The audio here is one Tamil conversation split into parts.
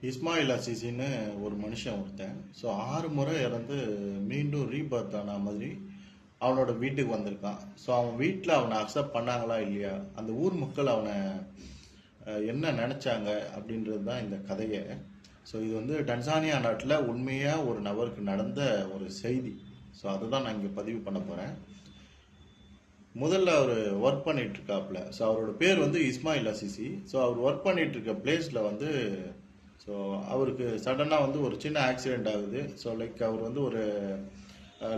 இஸ்மாயில் அசீசின்னு ஒரு மனுஷன் ஒருத்தன். ஸோ 6 முறை இறந்து மீண்டும் ரீபர்த் ஆன மாதிரி அவனோட வீட்டுக்கு வந்திருக்கான். ஸோ அவன் வீட்டில் அவனை அக்செப்ட் பண்ணாங்களா இல்லையா, அந்த ஊர் மக்கள் அவனை என்ன நினச்சாங்க அப்படின்றது தான் இந்த கதையை. ஸோ இது வந்து டன்சானியா நாட்டில் உண்மையாக ஒரு நபருக்கு நடந்த ஒரு செய்தி. ஸோ அதை தான் நான் இங்கே பதிவு பண்ண போகிறேன். முதல்ல அவர் ஒர்க் பண்ணிட்டு இருக்காப்புல. ஸோ அவரோட பேர் வந்து இஸ்மாயில் அசிசி. ஸோ அவர் ஒர்க் பண்ணிட்டு இருக்க பிளேஸில் வந்து ஸோ அவருக்கு சடனாக வந்து ஒரு சின்ன ஆக்சிடெண்ட் ஆகுது. ஸோ லைக் அவர் வந்து ஒரு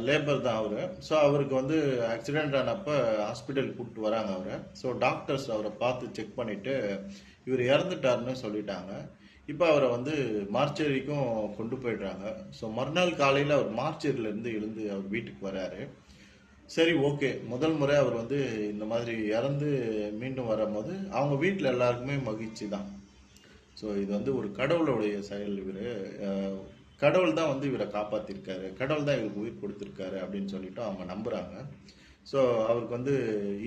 லேபர் தான் அவர். ஸோ அவருக்கு வந்து ஆக்சிடெண்ட் ஆனப்போ ஹாஸ்பிட்டல் கூப்பிட்டு வராங்க அவரை. ஸோ டாக்டர்ஸ் அவரை பார்த்து செக் பண்ணிவிட்டு இவர் இறந்துட்டாருன்னு சொல்லிட்டாங்க. இப்போ அவரை வந்து மார்ச்சரிக்கும் கொண்டு போயிடுறாங்க. ஸோ மறுநாள் காலையில் அவர் மார்ச்சரியிலேருந்து எழுந்து அவர் வீட்டுக்கு வராரு. சரி, ஓகே. முதல் முறை அவர் வந்து இந்த மாதிரி இறந்து மீண்டும் வரும்போது அவங்க வீட்டில் எல்லாருக்குமே மகிழ்ச்சி தான். ஸோ இது வந்து ஒரு கடவுளுடைய செயல். இவர் கடவுள் தான் வந்து இவரை காப்பாற்றிருக்காரு, கடவுள் தான் இவருக்கு உயிர் கொடுத்துருக்காரு அப்படின்னு சொல்லிட்டு அவங்க நம்புகிறாங்க. ஸோ அவருக்கு வந்து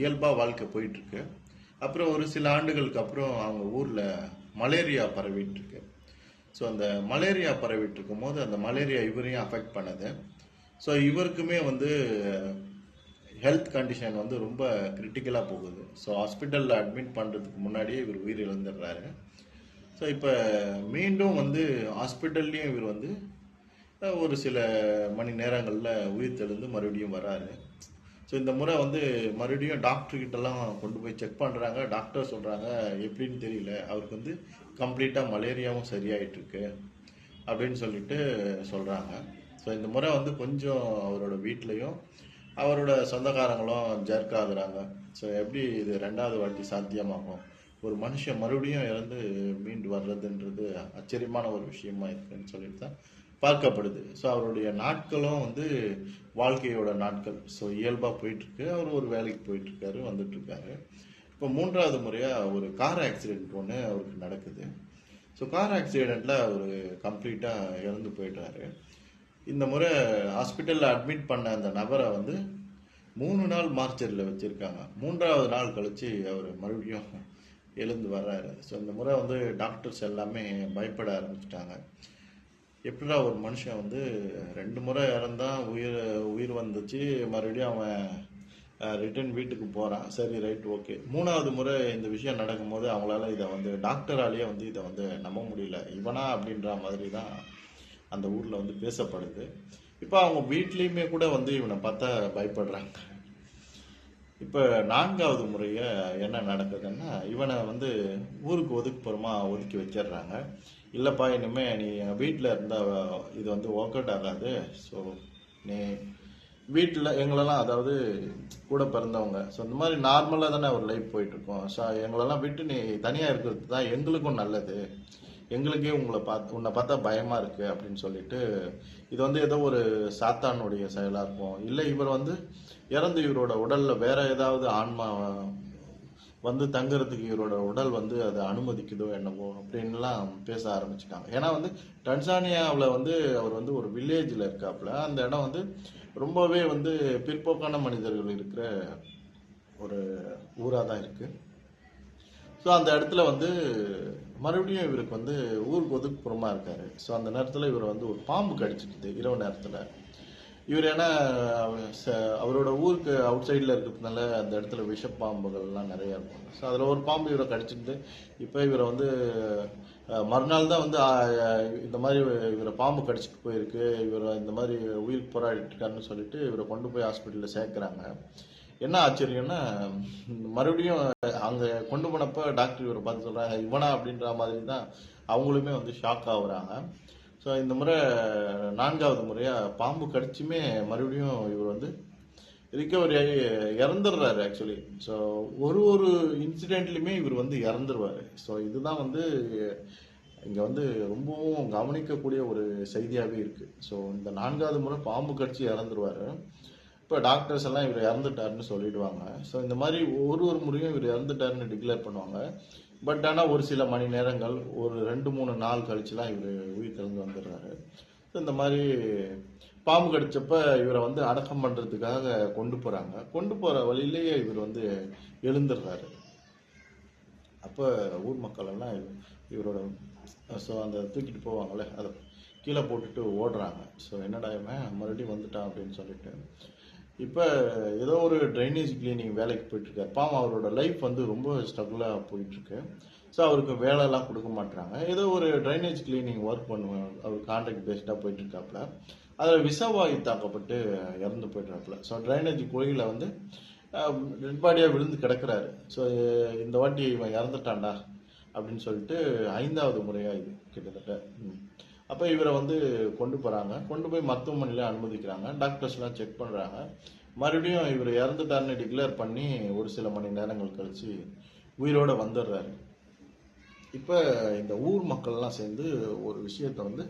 இயல்பாக வாழ்க்கை போயிட்டுருக்கு. அப்புறம் ஒரு சில ஆண்டுகளுக்கு அப்புறம் அவங்க ஊரில் மலேரியா பரவிட்டு இருக்கு. ஸோ அந்த மலேரியா பரவிட்டு இருக்கும் போது அந்த மலேரியா இவரையும் அஃபெக்ட் பண்ணுது. ஸோ இவருக்குமே வந்து ஹெல்த் கண்டிஷன் வந்து ரொம்ப கிரிட்டிக்கலாக போகுது. ஸோ ஹாஸ்பிட்டலில் அட்மிட் பண்ணுறதுக்கு முன்னாடியே இவர் உயிர் இழந்துடுறாரு. ஸோ இப்போ மீண்டும் வந்து ஹாஸ்பிட்டல்லையும் இவர் வந்து ஒரு சில மணி நேரங்களில் உயிர் தெழுந்து மறுபடியும் வராரு. ஸோ இந்த முறை வந்து மறுபடியும் டாக்டர்கிட்டலாம் கொண்டு போய் செக் பண்ணுறாங்க. டாக்டர் சொல்கிறாங்க எப்படின்னு தெரியல, அவருக்கு வந்து கம்ப்ளீட்டாக மலேரியாவும் சரியாயிட்டுருக்கு அப்படின்னு சொல்லிட்டு சொல்கிறாங்க. ஸோ இந்த முறை வந்து கொஞ்சம் அவரோட வீட்லேயும் அவரோட சொந்தக்காரங்களும் ஜர்க் ஆகுறாங்க. ஸோ எப்படி இது 2வது வாட்டி சாத்தியமாகும், ஒரு மனுஷன் மறுபடியும் இறந்து மீண்டு வர்றதுன்றது ஆச்சரியமான ஒரு விஷயமா இருக்குன்னு சொல்லிட்டு தான் பார்க்கப்படுது. ஸோ அவருடைய நாட்களும் வந்து வாழ்க்கையோட நாட்கள். ஸோ இயல்பாக போயிட்டுருக்கு. அவர் ஒரு வேலைக்கு போயிட்டுருக்காரு, வந்துட்டுருக்காரு. இப்போ 3வது முறையாக ஒரு கார் ஆக்சிடெண்ட் ஒன்று அவருக்கு நடக்குது. ஸோ கார் ஆக்சிடெண்ட்டில் அவர் கம்ப்ளீட்டாக இறந்து போயிடுறாரு. இந்த முறை ஹாஸ்பிட்டலில் அட்மிட் பண்ண அந்த நபரை வந்து 3 நாள் மார்ச்சரியில் வச்சுருக்காங்க. 3வது நாள் கழித்து அவர் மறுபடியும் எழுந்து வர்றாரு. ஸோ இந்த முறை வந்து டாக்டர்ஸ் எல்லாமே பயப்பட ஆரம்பிச்சிட்டாங்க. எப்படிடா ஒரு மனுஷன் வந்து 2 முறை இறந்தான், உயிர் வந்துச்சு, மறுபடியும் அவன் ரிட்டர்ன் வீட்டுக்கு போகிறான். சரி, ரைட், ஓகே. 3வது முறை இந்த விஷயம் நடக்கும்போது அவங்களால இதை வந்து டாக்டராலேயே வந்து இதை வந்து நம்ப முடியல. இவனா அப்படின்ற மாதிரி தான் அந்த ஊரில் வந்து பேசப்படுது. இப்போ அவங்க வீட்லேயுமே கூட வந்து இவனை பார்த்தா பயப்படுறாங்க. இப்போ 4வது முறையை என்ன நடக்குதுன்னா, இவனை வந்து ஊருக்கு ஒதுக்கி வச்சிடுறாங்க. இல்லைப்பா, இனிமேல் நீ எங்கள் வீட்டில் இருந்தால் இது வந்து ஒர்க் அவுட் ஆகாது. ஸோ நீ வீட்டில் எங்களெல்லாம், அதாவது கூட பிறந்தவங்க, ஸோ இந்த மாதிரி நார்மலாக தானே ஒரு லைஃப் போயிட்டுருக்கோம். ஸோ எங்களெல்லாம் விட்டு நீ தனியாக இருக்கிறது தான் எங்களுக்கும் நல்லது, எங்களுக்கே உன்னை பார்த்தா பயமாக இருக்குது அப்படின்னு சொல்லிட்டு, இது வந்து ஏதோ ஒரு சாத்தானுடைய செயலாக இருக்கும், இல்லை இவர் வந்து இறந்து இவரோட உடலில் வேற ஏதாவது ஆன்மா வந்து தங்குறதுக்கு இவரோட உடல் வந்து அதை அனுமதிக்குதோ என்னவோ அப்படின்லாம் பேச ஆரம்பிச்சிட்டாங்க. ஏன்னா வந்து டன்சானியாவில் வந்து அவர் வந்து ஒரு வில்லேஜில் இருக்காப்புல. அந்த இடம் வந்து ரொம்பவே வந்து பிற்போக்கான மனிதர்கள் இருக்கிற ஒரு ஊராக தான் இருக்குது. ஸோ அந்த இடத்துல வந்து மறுபடியும் இவருக்கு வந்து ஊருக்கு ஒதுக்குப்புறமா இருக்காரு. ஸோ அந்த நேரத்தில் இவர் வந்து ஒரு பாம்பு கடிச்சிட்டுது இரவு நேரத்தில். இவர் ஏன்னா அவரோட ஊருக்கு அவுட் சைடில் இருக்கிறதுனால அந்த இடத்துல விஷப்பாம்புகள்லாம் நிறையா இருக்கும். ஸோ அதில் ஒரு பாம்பு இவரை கடிச்சிட்டு, இப்போ இவரை வந்து மறுநாள் தான் வந்து இந்த மாதிரி இவரை பாம்பு கடிச்சிட்டு போயிருக்கு, இவர் இந்த மாதிரி உயிருக்கு போராடிட்டுருக்காருன்னு சொல்லிட்டு இவரை கொண்டு போய் ஹாஸ்பிட்டலில் சேர்க்குறாங்க. என்ன ஆச்சரியம்னா, மறுபடியும் அங்கே கொண்டு போனப்போ டாக்டர் இவரை பார்த்து சொல்கிறாங்க இவனா அப்படின்ற மாதிரி தான் அவங்களுமே வந்து ஷாக் ஆகுறாங்க. ஸோ இந்த முறை 4வது முறையாக பாம்பு கடிச்சுமே மறுபடியும் இவர் வந்து ரிக்கவரி ஆகி இறந்துடுறாரு ஆக்சுவலி. ஸோ ஒரு இன்சிடென்ட்லையுமே இவர் வந்து இறந்துருவார். ஸோ இதுதான் வந்து இங்கே வந்து ரொம்பவும் கவனிக்கக்கூடிய ஒரு செய்தியாகவே இருக்குது. ஸோ இந்த 4வது முறை பாம்பு கடிச்சு இறந்துருவார். இப்போ டாக்டர்ஸ் எல்லாம் இவர் இறந்துட்டாருன்னு சொல்லிடுவாங்க. ஸோ இந்த மாதிரி ஒரு முறையும் இவர் இறந்துட்டாருன்னு டிக்ளேர் பண்ணுவாங்க. பட் ஆனால் ஒரு சில மணி நேரங்கள், ஒரு 2-3 நாள் கழிச்சுலாம் இவர் உயிர் திறந்து வந்துடுறாரு. ஸோ இந்த மாதிரி பாம்பு கடிச்சப்ப இவரை வந்து அடக்கம் பண்ணுறதுக்காக கொண்டு போகிறாங்க. கொண்டு போகிற வழியிலேயே இவர் வந்து எழுந்துடுறாரு. அப்போ ஊர் மக்கள் எல்லாம் இவரோட ஸோ அந்த தூக்கிட்டு போவாங்கள்ல அதை கீழே போட்டுட்டு ஓடுறாங்க. ஸோ என்னடா இவன் மறுபடியும் வந்துட்டான் அப்படின்னு சொல்லிட்டு. இப்போ ஏதோ ஒரு ட்ரைனேஜ் கிளீனிங் வேலைக்கு போயிட்டுருக்காரு. பாவம் அவரோட லைஃப் வந்து ரொம்ப ஸ்ட்ரகிளாக போயிட்டுருக்கு. ஸோ அவருக்கு வேலைலாம் கொடுக்க மாட்டுறாங்க. ஏதோ ஒரு ட்ரைனேஜ் கிளீனிங் ஒர்க் பண்ணுவேன், அவர் கான்ட்ராக்ட் பேஸ்டாக போயிட்டுருக்காப்புல. அதில் விஷவாயு தாக்கப்பட்டு இறந்து போய்ட்றாப்புல. ஸோ ட்ரைனேஜ் குழியில் வந்து டெட் பாடியாக விழுந்து கிடக்கிறாரு. ஸோ இந்த வாட்டி இவன் இறந்துட்டான்டா அப்படின்னு சொல்லிட்டு 5வது முறையாக இது கிட்டத்தட்ட. அப்போ இவரை வந்து கொண்டு போகிறாங்க, கொண்டு போய் மருத்துவமனையில் அனுமதிக்கிறாங்க. டாக்டர்ஸ்லாம் செக் பண்ணுறாங்க. மறுபடியும் இவர் இறந்துட்டாருன்னு டிக்ளேர் பண்ணி ஒரு சில மணி நேரங்கள் கழித்து உயிரோடு வந்துடுறாரு. இப்போ இந்த ஊர் மக்கள்லாம் சேர்ந்து ஒரு விஷயத்தை வந்து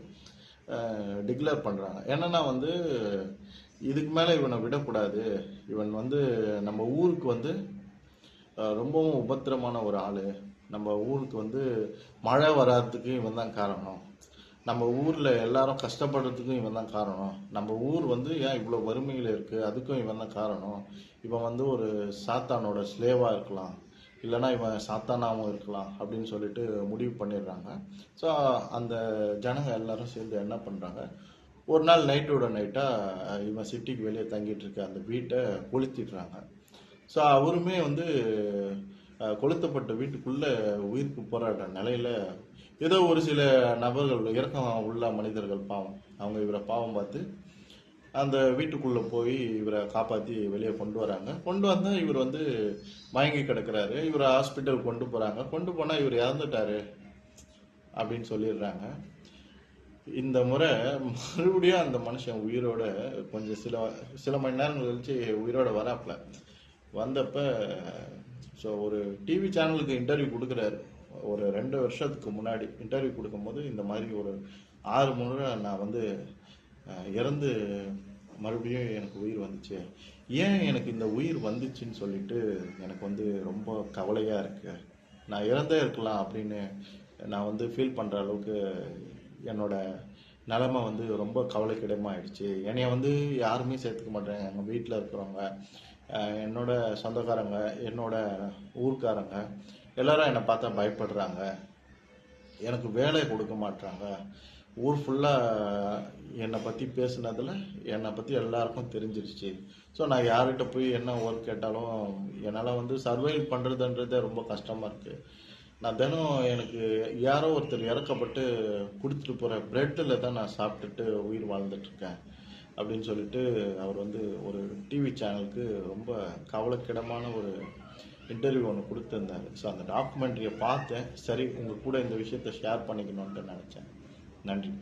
டிக்ளேர் பண்ணுறாங்க. என்னென்னா வந்து இதுக்கு மேலே இவனை விடக்கூடாது, இவன் வந்து நம்ம ஊருக்கு வந்து ரொம்பவும் உபத்திரமான ஒரு ஆள், நம்ம ஊருக்கு வந்து மழை வராதுக்கு இவன் தான் காரணம், நம்ம ஊரில் எல்லாரும் கஷ்டப்படுறதுக்கும் இவன் தான் காரணம், நம்ம ஊர் வந்து ஏன் இவ்வளோ வறுமையில் இருக்குது அதுக்கும் இவன் தான் காரணம், இவன் வந்து ஒரு சாத்தானோட ஸ்லேவாக இருக்கலாம், இல்லைனா இவன் சாத்தானாகவும் இருக்கலாம் அப்படின்னு சொல்லிட்டு முடிவு பண்ணிடுறாங்க. ஸோ அந்த ஜனங்க எல்லாரும் சேர்ந்து என்ன பண்ணுறாங்க, ஒரு நாள் நைட்டோட நைட்டாக இவன் சிட்டிக்கு வெளியே தங்கிட்டு இருக்க அந்த வீட்டை கொளுத்திடுறாங்க. ஸோ அவருமே வந்து கொளுத்தப்பட்ட வீட்டுக்குள்ளே உயிருக்கு போராடுற நிலையில் ஏதோ ஒரு சில நபர்கள், இறக்கம் உள்ள மனிதர்கள் பாவம், அவங்க இவரை பாவம் பார்த்து அந்த வீட்டுக்குள்ளே போய் இவரை காப்பாற்றி வெளியே கொண்டு வராங்க. கொண்டு வந்தால் இவர் வந்து மயங்கி கிடக்கிறாரு. இவரை ஹாஸ்பிட்டல் கொண்டு போகிறாங்க. கொண்டு போனால் இவர் இறந்துட்டாரு அப்படின்னு சொல்லிடுறாங்க. இந்த முறை மறுபடியும் அந்த மனுஷன் உயிரோட கொஞ்சம் சில மணி நேரங்கள் கழிச்சு உயிரோட வராப்புல. வந்தப்ப ஸோ ஒரு டிவி சேனலுக்கு இன்டர்வியூ கொடுக்குறாரு. ஒரு 2 வருஷத்துக்கு முன்னாடி இன்டர்வியூ கொடுக்கும்போது இந்த மாதிரி ஒரு 6 முறை நான் வந்து இறந்து மறுபடியும் எனக்கு உயிர் வந்துச்சு, ஏன் எனக்கு இந்த உயிர் வந்துச்சுன்னு சொல்லிட்டு எனக்கு வந்து ரொம்ப கவலையாக இருக்குது, நான் இறந்தே இருக்கலாம் அப்படின்னு நான் வந்து ஃபீல் பண்ணுற அளவுக்கு என்னோட நிலைமை வந்து ரொம்ப கவலைக்கிடமாயிடுச்சு. என்னைய வந்து யாருமே சேர்த்துக்க மாட்டேங்க, எங்கள் வீட்டில் இருக்கிறவங்க, என்னோட சொந்தக்காரங்க, என்னோட ஊர்க்காரங்க எல்லாரும் என்னை பார்த்தா பயப்படுறாங்க, எனக்கு வேலை கொடுக்க மாட்டாங்க, ஊர் ஃபுல்லாக என்னை பற்றி பேசுனதில் என்னை பற்றி எல்லாருக்கும் தெரிஞ்சிருச்சு. ஸோ நான் யார்கிட்ட போய் என்ன ஒர்க் கேட்டாலும் என்னால் வந்து சர்வைவ் பண்ணுறதுன்றதே ரொம்ப கஷ்டமாக இருக்குது. நான் தினம் எனக்கு யாரோ ஒருத்தர் இறக்கப்பட்டு கொடுத்துட்டு போகிற ப்ரெட்டில் தான் நான் சாப்பிட்டுட்டு உயிர் வாழ்ந்துட்டுருக்கேன் அப்படின்னு சொல்லிட்டு அவர் வந்து ஒரு டிவி சேனலுக்கு ரொம்ப கவலைக்கிடமான ஒரு இன்டர்வியூ ஒன்று கொடுத்துருந்தாரு. ஸோ அந்த டாக்குமெண்ட்ரியை பார்த்தேன், சரி உங்கள் கூட இந்த விஷயத்தை ஷேர் பண்ணிக்கணுன்ட்டு நினச்சேன். நன்றி.